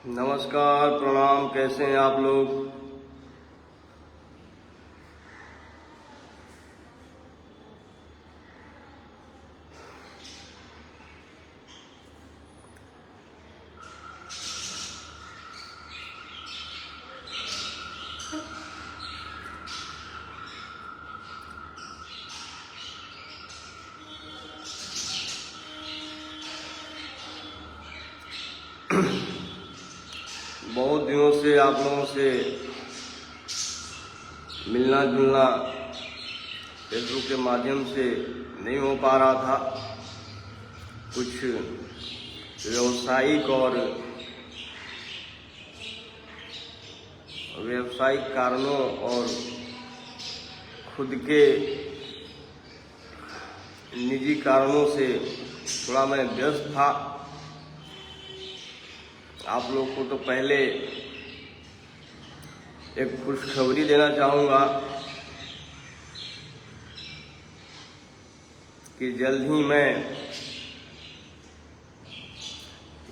नमस्कार, प्रणाम। कैसे हैं आप लोग? बहुत दिनों से आप लोगों से मिलना जुलना फेसबुक के माध्यम से नहीं हो पा रहा था। कुछ व्यावसायिक और व्यावसायिक कारणों और खुद के निजी कारणों से थोड़ा मैं व्यस्त था। आप लोग को तो पहले एक खुशखबरी देना चाहूँगा कि जल्द ही मैं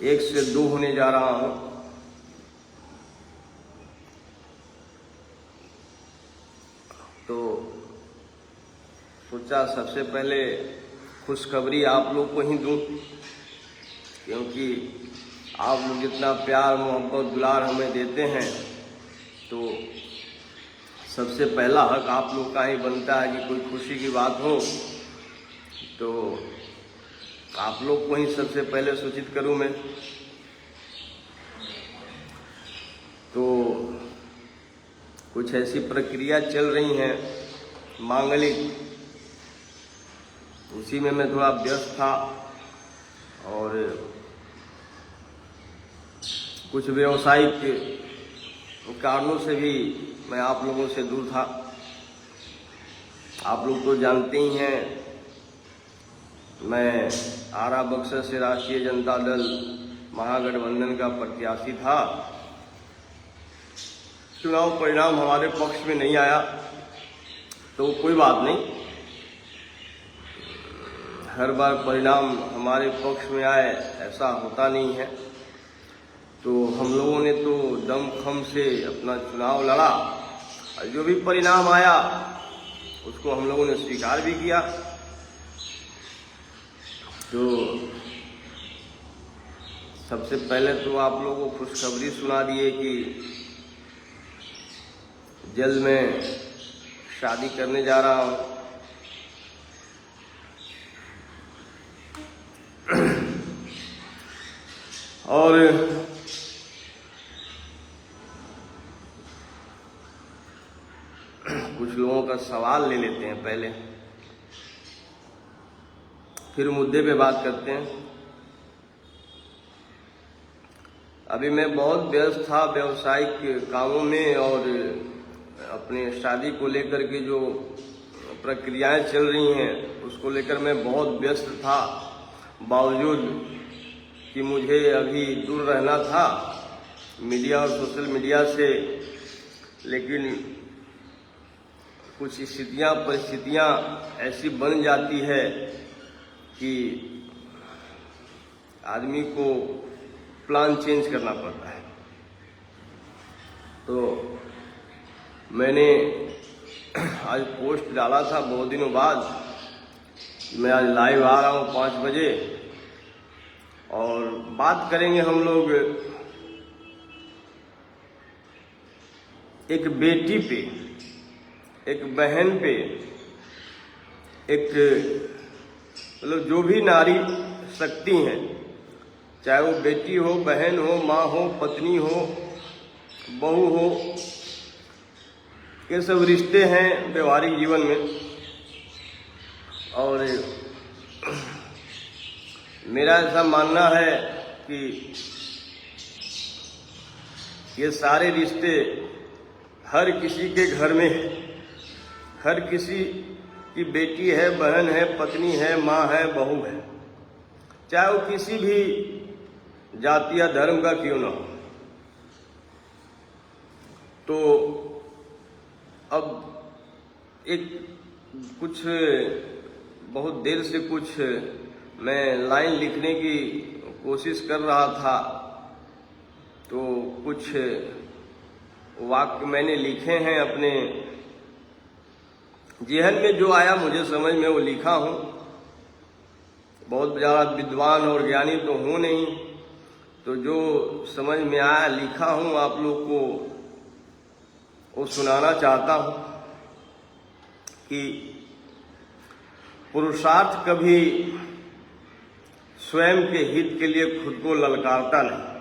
1 से 2 होने जा रहा हूँ। तो सोचा सबसे पहले खुशखबरी आप लोग को ही दूँ, क्योंकि आप लोग जितना प्यार मोहब्बत दुलार हमें देते हैं तो सबसे पहला हक आप लोग का ही बनता है कि कोई खुशी की बात हो तो आप लोग को ही सबसे पहले सूचित करूं मैं। तो कुछ ऐसी प्रक्रिया चल रही हैं मांगलिक, उसी में मैं थोड़ा व्यस्त था और कुछ व्यावसायिक कारणों से भी मैं आप लोगों से दूर था। आप लोग तो जानते ही हैं, मैं आरा बक्सर से राष्ट्रीय जनता दल महागठबंधन का प्रत्याशी था। चुनाव परिणाम हमारे पक्ष में नहीं आया तो कोई बात नहीं, हर बार परिणाम हमारे पक्ष में आए ऐसा होता नहीं है। तो हम लोगों ने तो दमखम से अपना चुनाव लड़ा और जो भी परिणाम आया उसको हम लोगों ने स्वीकार भी किया। तो सबसे पहले तो आप लोगों को खुशखबरी सुना दिए कि जल्द मैं शादी करने जा रहा हूँ। और कुछ लोगों का सवाल ले लेते हैं पहले, फिर मुद्दे पे बात करते हैं। अभी मैं बहुत व्यस्त था व्यावसायिक कामों में और अपने शादी को लेकर के जो प्रक्रियाएं चल रही हैं उसको लेकर मैं बहुत व्यस्त था। बावजूद कि मुझे अभी दूर रहना था मीडिया और सोशल मीडिया से, लेकिन कुछ स्थितियां परिस्थितियां ऐसी बन जाती है कि आदमी को प्लान चेंज करना पड़ता है। तो मैंने आज पोस्ट डाला था बहुत दिनों बाद, मैं आज लाइव आ रहा हूँ 5 बजे और बात करेंगे हम लोग एक बेटी पे, एक बहन पे, एक मतलब जो भी नारी शक्ति हैं, चाहे वो बेटी हो, बहन हो, माँ हो, पत्नी हो, बहू हो, ये सब रिश्ते हैं व्यवहारिक जीवन में। और मेरा ऐसा मानना है कि ये सारे रिश्ते हर किसी के घर में, हर किसी की बेटी है, बहन है, पत्नी है, माँ है, बहू है, चाहे वो किसी भी जाति या धर्म का क्यों ना हो। तो अब एक कुछ बहुत देर से कुछ मैं लाइन लिखने की कोशिश कर रहा था तो कुछ वाक्य मैंने लिखे हैं अपने जेहन में, जो आया मुझे समझ में वो लिखा हूँ। बहुत ज़्यादा विद्वान और ज्ञानी तो हूँ नहीं, तो जो समझ में आया लिखा हूँ, आप लोग को वो सुनाना चाहता हूँ कि पुरुषार्थ कभी स्वयं के हित के लिए खुद को ललकारता नहीं।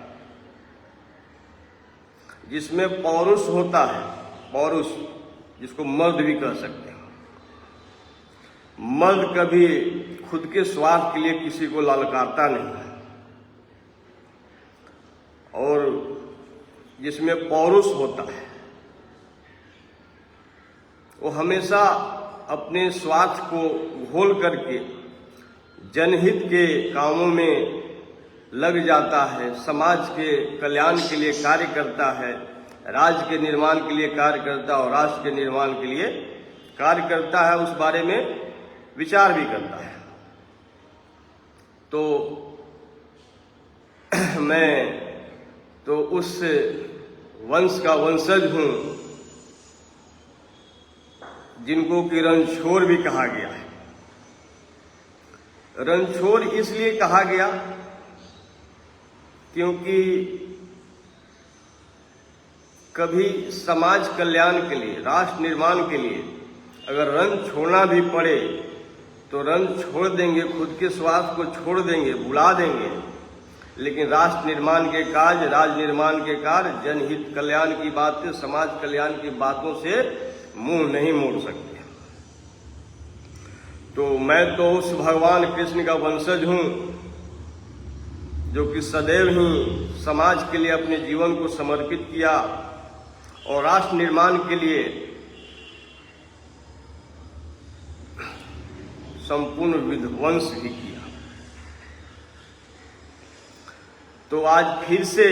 जिसमें पौरुष होता है, पौरुष जिसको मर्द भी कह सकते हैं, मर्द कभी खुद के स्वार्थ के लिए किसी को ललकारता नहीं है। और जिसमें पौरुष होता है वो हमेशा अपने स्वार्थ को घोल करके जनहित के कामों में लग जाता है, समाज के कल्याण के लिए कार्य करता है, राज्य के निर्माण के लिए कार्य करता है और राष्ट्र के निर्माण के लिए कार्य करता है, उस बारे में विचार भी करता है। तो मैं तो उस वंश का वंशज हूँ जिनको कि रणछोड़ भी कहा गया है। रणछोड़ इसलिए कहा गया क्योंकि कभी समाज कल्याण के लिए, राष्ट्र निर्माण के लिए अगर रण छोड़ना भी पड़े तो रण छोड़ देंगे, खुद के स्वार्थ को छोड़ देंगे, भुला देंगे, लेकिन राष्ट्र निर्माण के कार्य, राज्य निर्माण के कार्य, जनहित कल्याण की बातें, समाज कल्याण की बातों से मुंह नहीं मोड़ सकते। तो मैं तो उस भगवान कृष्ण का वंशज हूँ जो कि सदैव ही समाज के लिए अपने जीवन को समर्पित किया और राष्ट्र निर्माण के लिए संपूर्ण विध्वंस भी किया। तो आज फिर से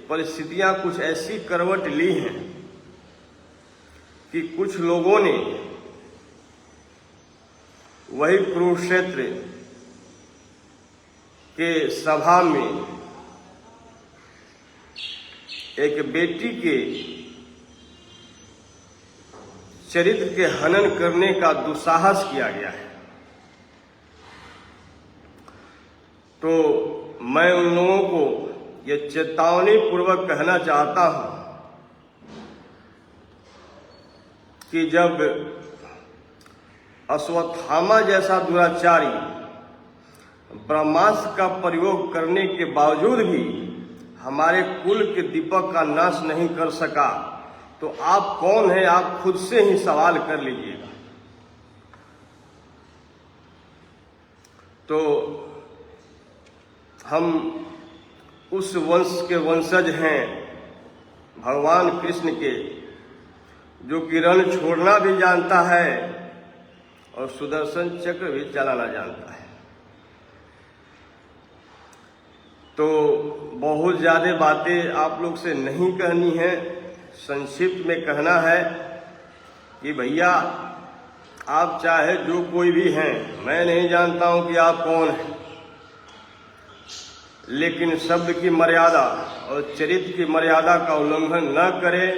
परिस्थितियां कुछ ऐसी करवट ली हैं कि कुछ लोगों ने वही कुरुक्षेत्र के सभा में एक बेटी के चरित्र के हनन करने का दुस्साहस किया गया है। तो मैं उन लोगों को यह चेतावनी पूर्वक कहना चाहता हूं कि जब अश्वत्थामा जैसा दुराचारी ब्रह्मास्त्र का प्रयोग करने के बावजूद भी हमारे कुल के दीपक का नाश नहीं कर सका, तो आप कौन हैं? आप खुद से ही सवाल कर लीजिएगा। तो हम उस वंश के वंशज हैं, भगवान कृष्ण के, जो कि रण छोड़ना भी जानता है और सुदर्शन चक्र भी चलाना जानता है। तो बहुत ज़्यादा बातें आप लोग से नहीं कहनी है, संक्षिप्त में कहना है कि भैया आप चाहे जो कोई भी हैं, मैं नहीं जानता हूं कि आप कौन हैं, लेकिन शब्द की मर्यादा और चरित्र की मर्यादा का उल्लंघन न करें।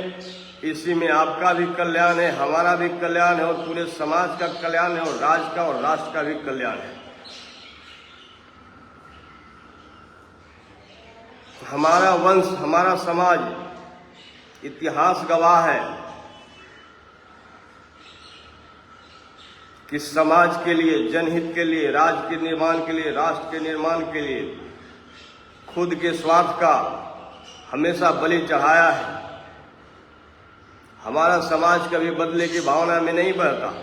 इसी में आपका भी कल्याण है, हमारा भी कल्याण है और पूरे समाज का कल्याण है और राज्य का और राष्ट्र का भी कल्याण है। हमारा वंश, हमारा समाज, इतिहास गवाह है कि समाज के लिए, जनहित के लिए, राज्य के निर्माण के लिए, राष्ट्र के निर्माण के लिए खुद के स्वार्थ का हमेशा बलि चढ़ाया है। हमारा समाज कभी बदले की भावना में नहीं बहता।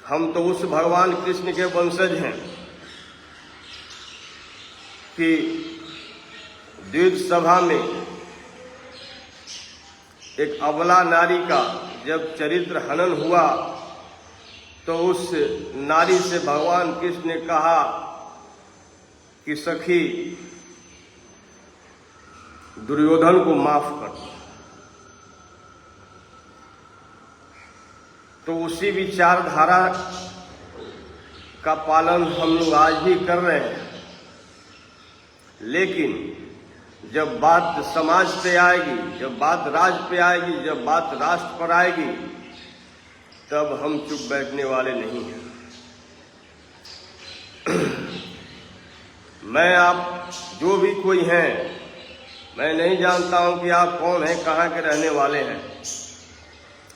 हम तो उस भगवान कृष्ण के वंशज हैं कि द्विज सभा में एक अबला नारी का जब चरित्र हनन हुआ तो उस नारी से भगवान कृष्ण ने कहा कि सखी दुर्योधन को माफ कर। तो उसी विचारधारा का पालन हम लोग आज भी कर रहे हैं, लेकिन जब बात समाज पे आएगी, जब बात राज्य पे आएगी, जब बात राष्ट्र पर आएगी, तब हम चुप बैठने वाले नहीं हैं। मैं आप जो भी कोई हैं, मैं नहीं जानता हूं कि आप कौन हैं, कहाँ के रहने वाले हैं,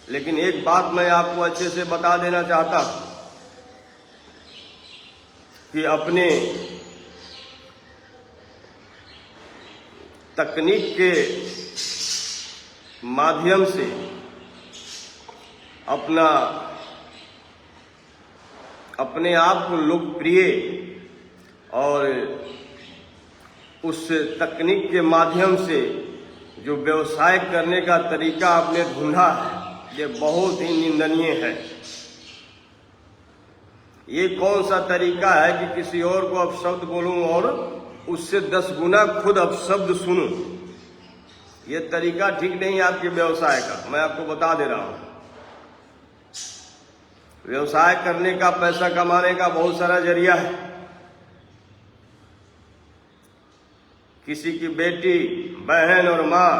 लेकिन एक बात मैं आपको अच्छे से बता देना चाहता हूं कि अपने तकनीक के माध्यम से अपने आप को लोकप्रिय और उस तकनीक के माध्यम से जो व्यवसाय करने का तरीका आपने ढूंढा है, ये बहुत ही निंदनीय है। ये कौन सा तरीका है कि किसी और को अपशब्द बोलूं और उससे 10 गुना खुद अपशब्द सुनूं? ये तरीका ठीक नहीं आपके व्यवसाय का, मैं आपको बता दे रहा हूं। व्यवसाय करने का, पैसा कमाने का बहुत सारा जरिया है। किसी की बेटी, बहन और माँ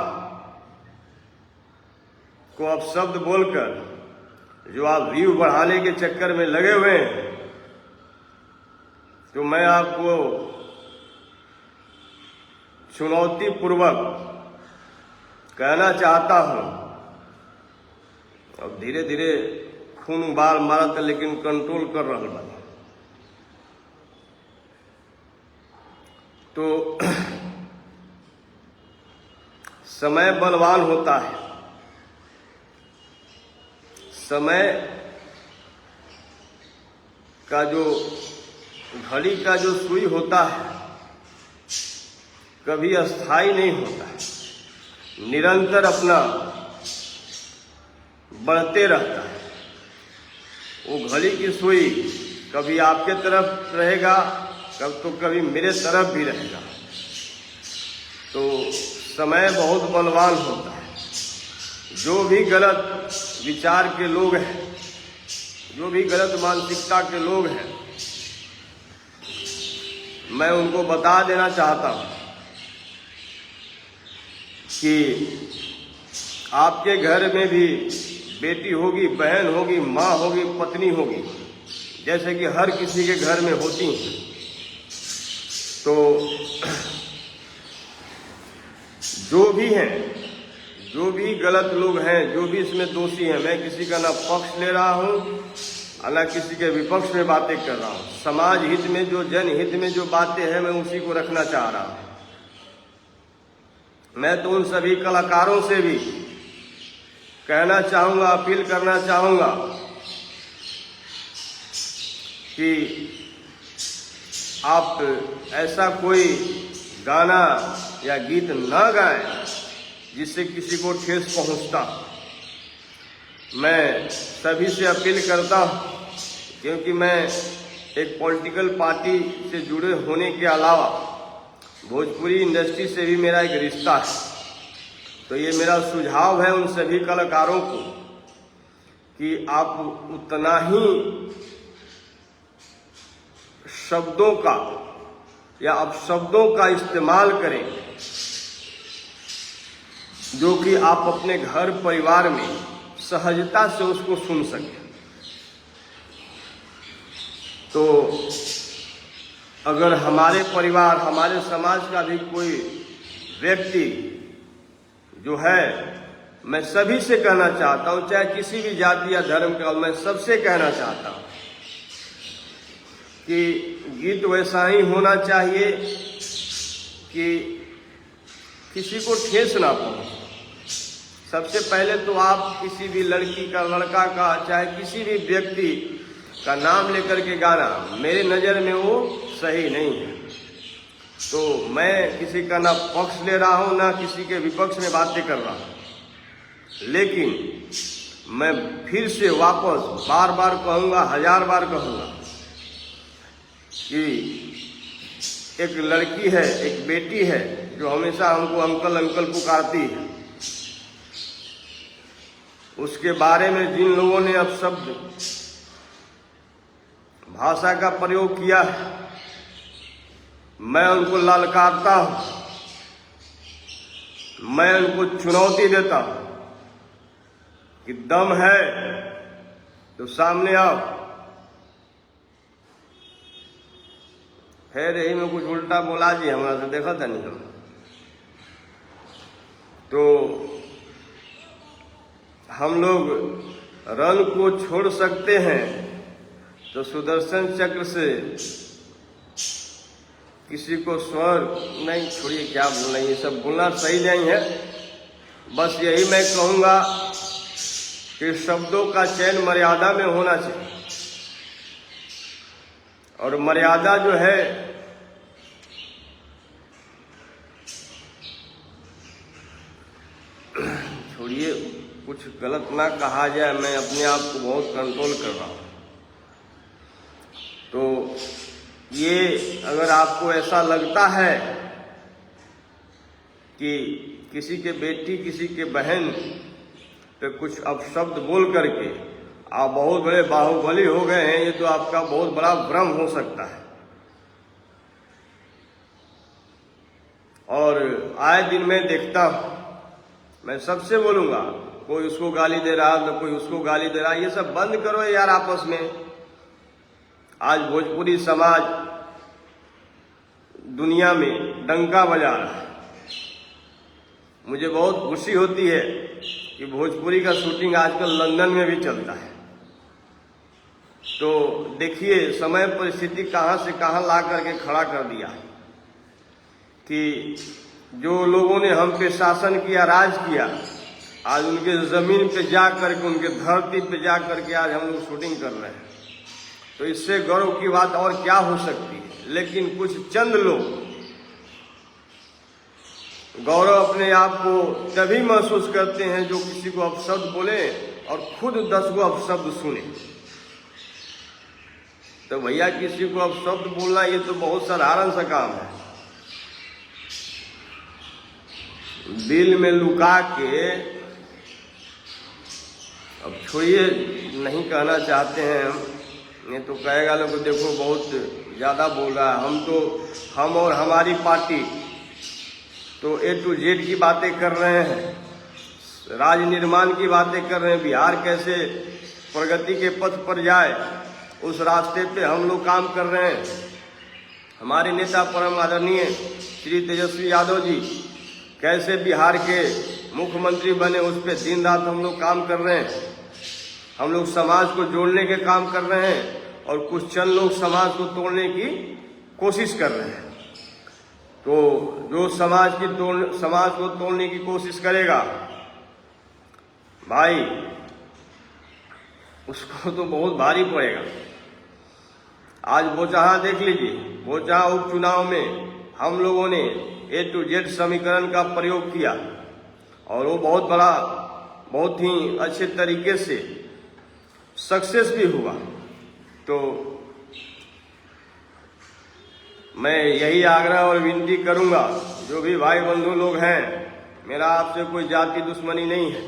को अपशब्द बोलकर जो आप व्यू बढ़ाने के चक्कर में लगे हुए हैं, तो मैं आपको चुनौती पूर्वक कहना चाहता हूं, अब धीरे धीरे खून उबाल मारत, लेकिन कंट्रोल कर रहा बा। तो समय बलवान होता है। समय का जो घड़ी का जो सुई होता है, कभी अस्थाई नहीं होता है, निरंतर अपना बढ़ते रहता है। वो घड़ी की सुई कभी आपके तरफ रहेगा, कभी मेरे तरफ भी रहेगा। तो समय बहुत बलवान होता है। जो भी गलत विचार के लोग हैं, जो भी गलत मानसिकता के लोग हैं, मैं उनको बता देना चाहता हूं कि आपके घर में भी बेटी होगी, बहन होगी, माँ होगी, पत्नी होगी, जैसे कि हर किसी के घर में होती हैं। तो जो भी हैं, जो भी गलत लोग हैं, जो भी इसमें दोषी हैं, मैं किसी का ना पक्ष ले रहा हूं और ना किसी के विपक्ष में बातें कर रहा हूं। समाज हित में जो, जनहित में जो बातें हैं, मैं उसी को रखना चाह रहा हूं। मैं तो उन सभी कलाकारों से भी कहना चाहूंगा, अपील करना चाहूंगा कि आप ऐसा कोई गाना या गीत न गाएं जिससे किसी को ठेस पहुंचता। मैं सभी से अपील करता हूं, क्योंकि मैं एक पॉलिटिकल पार्टी से जुड़े होने के अलावा भोजपुरी इंडस्ट्री से भी मेरा एक रिश्ता है। तो ये मेरा सुझाव है उन सभी कलाकारों को कि आप उतना ही शब्दों का या अपशब्दों का इस्तेमाल करें जो कि आप अपने घर परिवार में सहजता से उसको सुन सकें। तो अगर हमारे परिवार, हमारे समाज का भी कोई व्यक्ति जो है, मैं सभी से कहना चाहता हूं, चाहे किसी भी जाति या धर्म का, मैं सबसे कहना चाहता हूं कि गीत वैसा ही होना चाहिए कि किसी को ठेस ना पहुंचे। सबसे पहले तो आप किसी भी लड़की का, लड़का का, चाहे किसी भी व्यक्ति का नाम लेकर के गाना, मेरे नज़र में वो सही नहीं है। तो मैं किसी का ना पक्ष ले रहा हूं, ना किसी के विपक्ष में बातें कर रहा हूं, लेकिन मैं फिर से वापस बार बार कहूंगा, 1000 बार कहूंगा कि एक लड़की है, एक बेटी है जो हमेशा हमको अंकल अंकल पुकारती है। उसके बारे में जिन लोगों ने अपशब्द भाषा का प्रयोग किया है, मैं उनको ललकारता हूं मैं उनको चुनौती देता हूं कि दम है तो सामने आओ। फिर यही में कुछ उल्टा बोला जी, हमारा से देखा था नहीं हम। तो हम लोग रण को छोड़ सकते हैं तो सुदर्शन चक्र से किसी को स्वर्ग नहीं, छोड़िए क्या बोलना, ये सब बोलना सही नहीं है। बस यही मैं कहूँगा कि शब्दों का चयन मर्यादा में होना चाहिए, और मर्यादा जो है छोड़िए, कुछ गलत ना कहा जाए, मैं अपने आप को बहुत कंट्रोल कर रहा हूँ। तो ये अगर आपको ऐसा लगता है कि किसी के बेटी, किसी के बहन पे कुछ अपशब्द बोल करके आप बहुत बड़े बाहुबली हो गए हैं, ये तो आपका बहुत बड़ा भ्रम हो सकता है। और आए दिन मैं देखता हूं, मैं सबसे बोलूंगा, कोई उसको गाली दे रहा तो कोई उसको गाली दे रहा, ये सब बंद करो यार आपस में। आज भोजपुरी समाज दुनिया में डंका बजा रहा है। मुझे बहुत खुशी होती है कि भोजपुरी का शूटिंग आजकल लंदन में भी चलता है। तो देखिए समय परिस्थिति कहां से कहां ला करके खड़ा कर दिया कि जो लोगों ने हम पे शासन किया, राज किया, आज उनके जमीन पे जा करके, उनके धरती पे जा करके आज हम लोग शूटिंग कर रहे हैं। तो इससे गौरव की बात और क्या हो सकती है। लेकिन कुछ चंद लोग गौरव अपने आप को तभी महसूस करते हैं जो किसी को अपशब्द बोले और खुद 10 को अपशब्द सुने। तो भैया किसी को अपशब्द बोलना ये तो बहुत साधारण सा काम है। दिल में लुका के, अब छोड़िए, नहीं कहना चाहते हैं हम, नहीं तो कहेगा लोग देखो बहुत ज़्यादा बोल रहा है। हम और हमारी पार्टी तो A to Z की बातें कर रहे हैं, राज निर्माण की बातें कर रहे हैं, बिहार कैसे प्रगति के पथ पर जाए उस रास्ते पे हम लोग काम कर रहे हैं। हमारे नेता परम आदरणीय श्री तेजस्वी यादव जी कैसे बिहार के मुख्यमंत्री बने, उस पर दिन रात हम लोग काम कर रहे हैं। हम लोग समाज को जोड़ने के काम कर रहे हैं और कुछ चंद लोग समाज को तोड़ने की कोशिश कर रहे हैं। तो जो समाज को तोड़ने की कोशिश करेगा भाई, उसको तो बहुत भारी पड़ेगा। आज बोचहा देख लीजिए, बोचहा उपचुनाव में हम लोगों ने A to Z समीकरण का प्रयोग किया और वो बहुत ही अच्छे तरीके से सक्सेस भी हुआ। तो मैं यही आग्रह और विनती करूंगा, जो भी भाई बंधु लोग हैं, मेरा आपसे कोई जाति दुश्मनी नहीं है,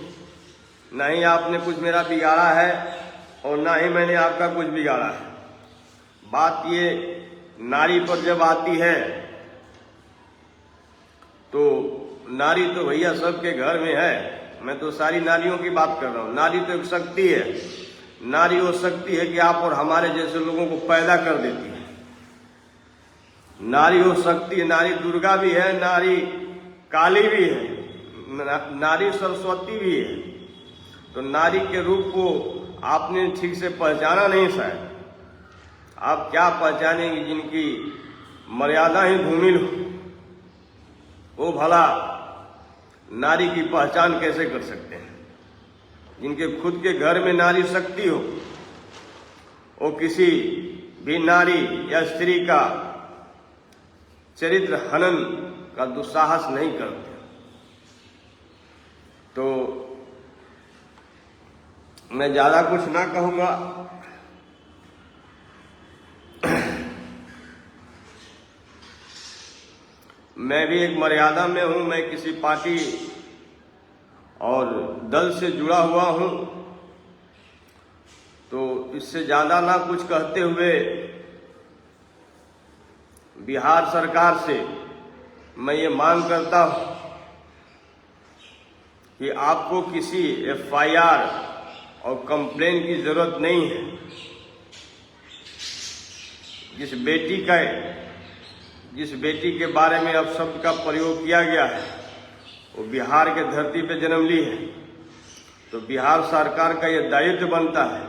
ना ही आपने कुछ मेरा बिगाड़ा है और ना ही मैंने आपका कुछ बिगाड़ा है। बात ये नारी पर जब आती है तो नारी तो भैया सबके घर में है। मैं तो सारी नारियों की बात कर रहा हूँ। नारी तो एक शक्ति है। नारी वो शक्ति है कि आप और हमारे जैसे लोगों को पैदा कर देती है। नारी वो शक्ति है। नारी दुर्गा भी है, नारी काली भी है, नारी सरस्वती भी है। तो नारी के रूप को आपने ठीक से पहचाना नहीं शायद। आप क्या पहचानेंगे जिनकी मर्यादा ही धूमिल हो, वो भला नारी की पहचान कैसे कर सकते हैं। जिनके खुद के घर में नारी शक्ति हो, वो किसी भी नारी या स्त्री का चरित्र हनन का दुस्साहस नहीं करते। तो मैं ज्यादा कुछ ना कहूंगा। मैं भी एक मर्यादा में हूं। मैं किसी पार्टी और दल से जुड़ा हुआ हूं, तो इससे ज्यादा ना कुछ कहते हुए बिहार सरकार से मैं ये मांग करता हूं कि आपको किसी FIR और कंप्लेन की जरूरत नहीं है। जिस बेटी के बारे में अब शब्द का प्रयोग किया गया है वो बिहार के धरती पे जन्म ली है, तो बिहार सरकार का ये दायित्व बनता है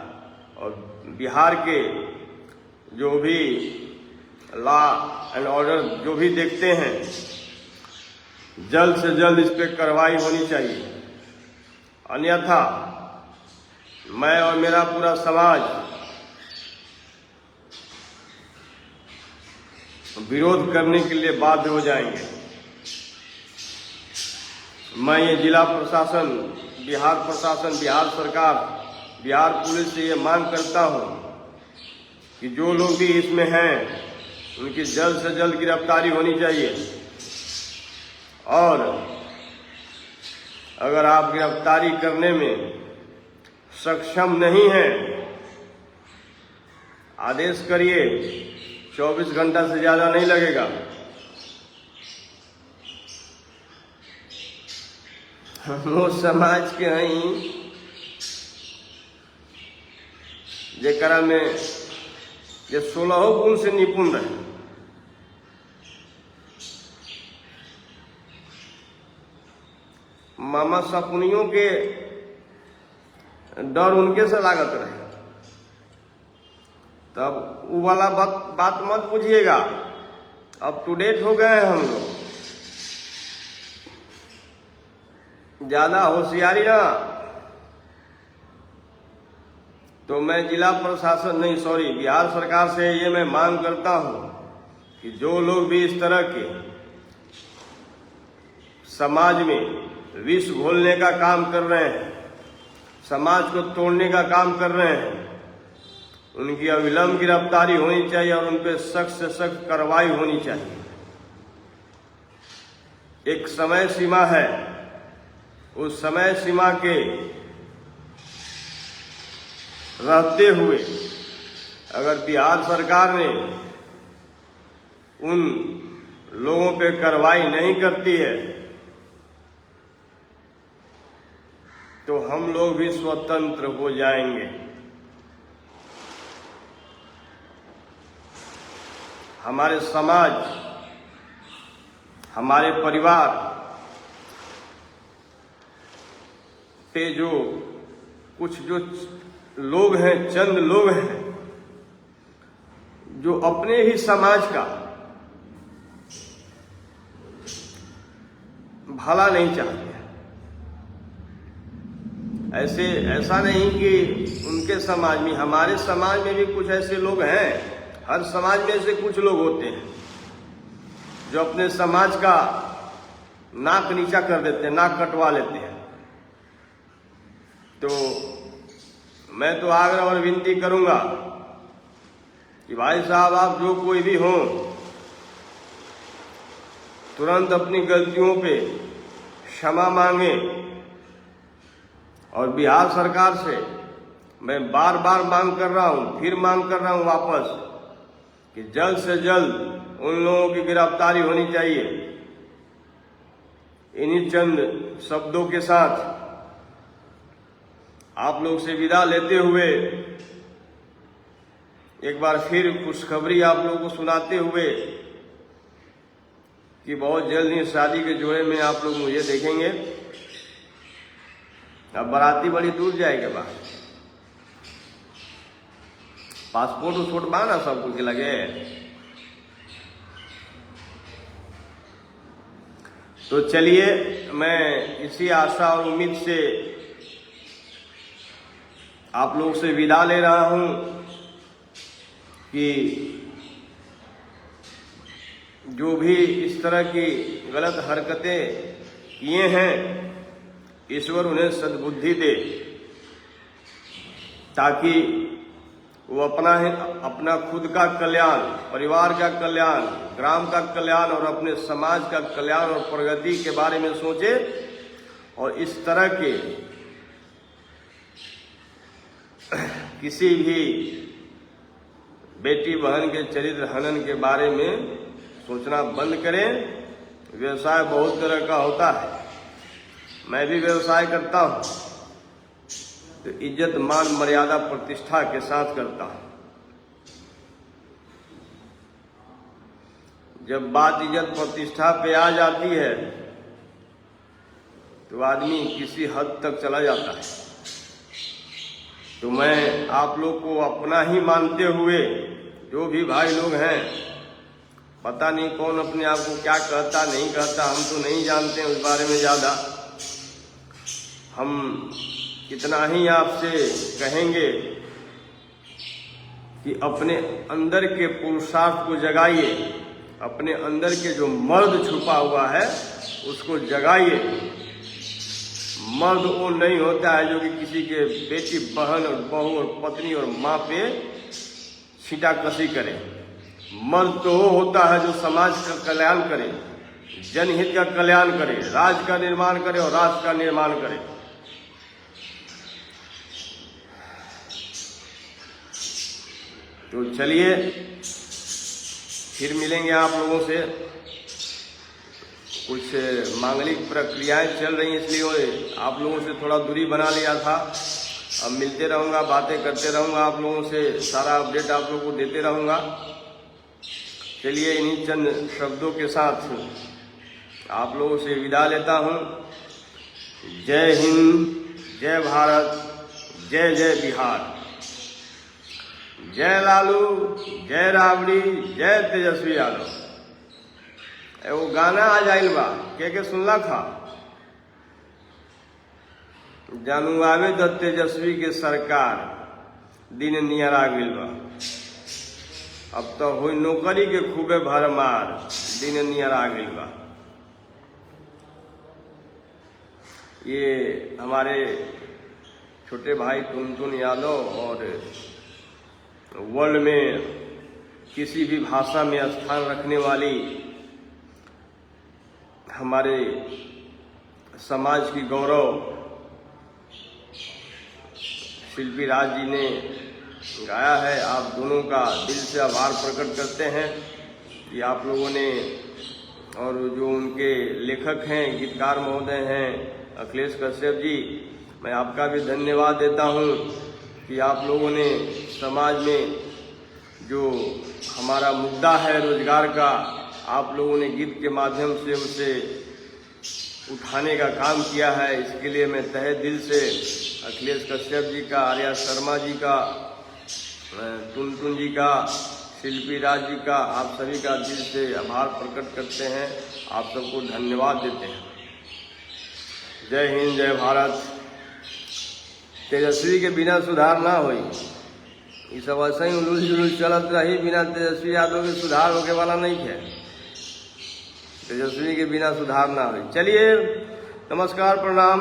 और बिहार के जो भी लॉ एंड ऑर्डर जो भी देखते हैं, जल्द से जल्द इस पे कार्रवाई होनी चाहिए। अन्यथा मैं और मेरा पूरा समाज विरोध करने के लिए बाध्य हो जाएंगे। मैं ये जिला प्रशासन, बिहार प्रशासन, बिहार सरकार, बिहार पुलिस से ये मांग करता हूँ कि जो लोग भी इसमें हैं उनकी जल्द से जल्द गिरफ्तारी होनी चाहिए। और अगर आप गिरफ्तारी करने में सक्षम नहीं हैं, आदेश करिए, 24 घंटा से ज्यादा नहीं लगेगा। वो समाज के हई जेकरा में ये 16 गुण से निपुण रहे। मामा सपनियों के डर उनके से लागत रहे, तब वो वाला बात मत पूछिएगा। अब टू डेट हो गए हैं हम लोग, ज्यादा होशियारी ना। तो मैं जिला प्रशासन नहीं, सॉरी, बिहार सरकार से ये मैं मांग करता हूं कि जो लोग भी इस तरह के समाज में विष घोलने का काम कर रहे हैं, समाज को तोड़ने का काम कर रहे हैं, उनकी अविलंब गिरफ्तारी होनी चाहिए और उन पर सख्त से सख्त कार्रवाई होनी चाहिए। एक समय सीमा है, उस समय सीमा के रहते हुए अगर बिहार सरकार ने उन लोगों पे कार्रवाई नहीं करती है तो हम लोग भी स्वतंत्र हो जाएंगे। हमारे समाज, हमारे परिवार पे जो लोग हैं, चंद लोग हैं जो अपने ही समाज का भला नहीं चाहते। ऐसा नहीं कि उनके समाज में, हमारे समाज में भी कुछ ऐसे लोग हैं। हर समाज में से कुछ लोग होते हैं जो अपने समाज का नाक नीचा कर देते हैं, नाक कटवा लेते हैं। तो मैं तो आग्रह और विनती करूंगा कि भाई साहब, आप जो कोई भी हो, तुरंत अपनी गलतियों पे क्षमा मांगे। और बिहार सरकार से मैं बार बार मांग कर रहा हूं, फिर मांग कर रहा हूं वापस कि जल्द से जल्द उन लोगों की गिरफ्तारी होनी चाहिए। इन्हीं चंद शब्दों के साथ आप लोग से विदा लेते हुए एक बार फिर खुशखबरी आप लोगों को सुनाते हुए कि बहुत जल्द ही शादी के जोड़े में आप लोग मुझे देखेंगे। अब बाराती बड़ी दूर जाएगा बा, पासपोर्ट उसपोर्ट बाना सब कुछ लगे। तो चलिए, मैं इसी आशा और उम्मीद से आप लोग से विदा ले रहा हूं कि जो भी इस तरह की गलत हरकतें किए हैं, ईश्वर उन्हें सद्बुद्धि दे ताकि वो अपना खुद का कल्याण, परिवार का कल्याण, ग्राम का कल्याण और अपने समाज का कल्याण और प्रगति के बारे में सोचे। और इस तरह के किसी भी बेटी बहन के चरित्र हनन के बारे में सोचना बंद करें। व्यवसाय बहुत तरह का होता है। मैं भी व्यवसाय करता हूँ तो इज्जत मान मर्यादा प्रतिष्ठा के साथ करता हूँ। जब बात इज्जत प्रतिष्ठा पे आ जाती है तो आदमी किसी हद तक चला जाता है। तो मैं आप लोग को अपना ही मानते हुए, जो भी भाई लोग हैं, पता नहीं कौन अपने आप को क्या कहता नहीं कहता, हम तो नहीं जानते उस बारे में ज़्यादा। हम इतना ही आपसे कहेंगे कि अपने अंदर के पुरुषार्थ को जगाइए, अपने अंदर के जो मर्द छुपा हुआ है उसको जगाइए। मर्द वो नहीं होता है जो कि किसी के बेटी बहन और बहू और पत्नी और माँ पे छींटाकशी करे। मर्द तो वो होता है जो समाज का कल्याण करे, जनहित का कल्याण करे, राज का निर्माण करे और राष्ट्र का निर्माण करे। तो चलिए फिर मिलेंगे आप लोगों से। कुछ मांगलिक प्रक्रियाएं चल रही हैं, इसलिए आप लोगों से थोड़ा दूरी बना लिया था। अब मिलते रहूँगा, बातें करते रहूँगा, आप लोगों से सारा अपडेट आप लोगों को देते रहूँगा। चलिए इन्हीं चंद शब्दों के साथ आप लोगों से विदा लेता हूँ। जय हिंद, जय भारत, जय जय बिहार, जय लालू, जय राबड़ी, जय तेजस्वी यादव। वो गाना आ जाइल बा के सुनला था, जानू आवे द तेजस्वी के सरकार, दिन नियर आ गइल बा। अब तो हुई नौकरी के खूबे भरमार, दिन नियर आ गइल बा। ये हमारे छोटे भाई टुनटुन यादव और वर्ल्ड में किसी भी भाषा में स्थान रखने वाली हमारे समाज की गौरव शिल्पी राज जी ने गाया है। आप दोनों का दिल से आभार प्रकट करते हैं कि आप लोगों ने, और जो उनके लेखक हैं, गीतकार महोदय हैं अखिलेश कश्यप जी, मैं आपका भी धन्यवाद देता हूं कि आप लोगों ने समाज में जो हमारा मुद्दा है रोजगार का, आप लोगों ने गीत के माध्यम से उसे उठाने का काम किया है। इसके लिए मैं तहे दिल से अखिलेश कश्यप जी का, आर्या शर्मा जी का, टुनटुन जी का, शिल्पी राज जी का, आप सभी का दिल से आभार प्रकट करते हैं। आप सबको धन्यवाद देते हैं। जय हिंद, जय भारत। तेजस्वी के बिना सुधार ना होई, ये सब ऐसे ही उलूल जुलूल चलत रही, बिना तेजस्वी यादव के सुधार होके वाला नहीं है। तेजस्वी के बिना सुधार ना हो। चलिए, नमस्कार, प्रणाम।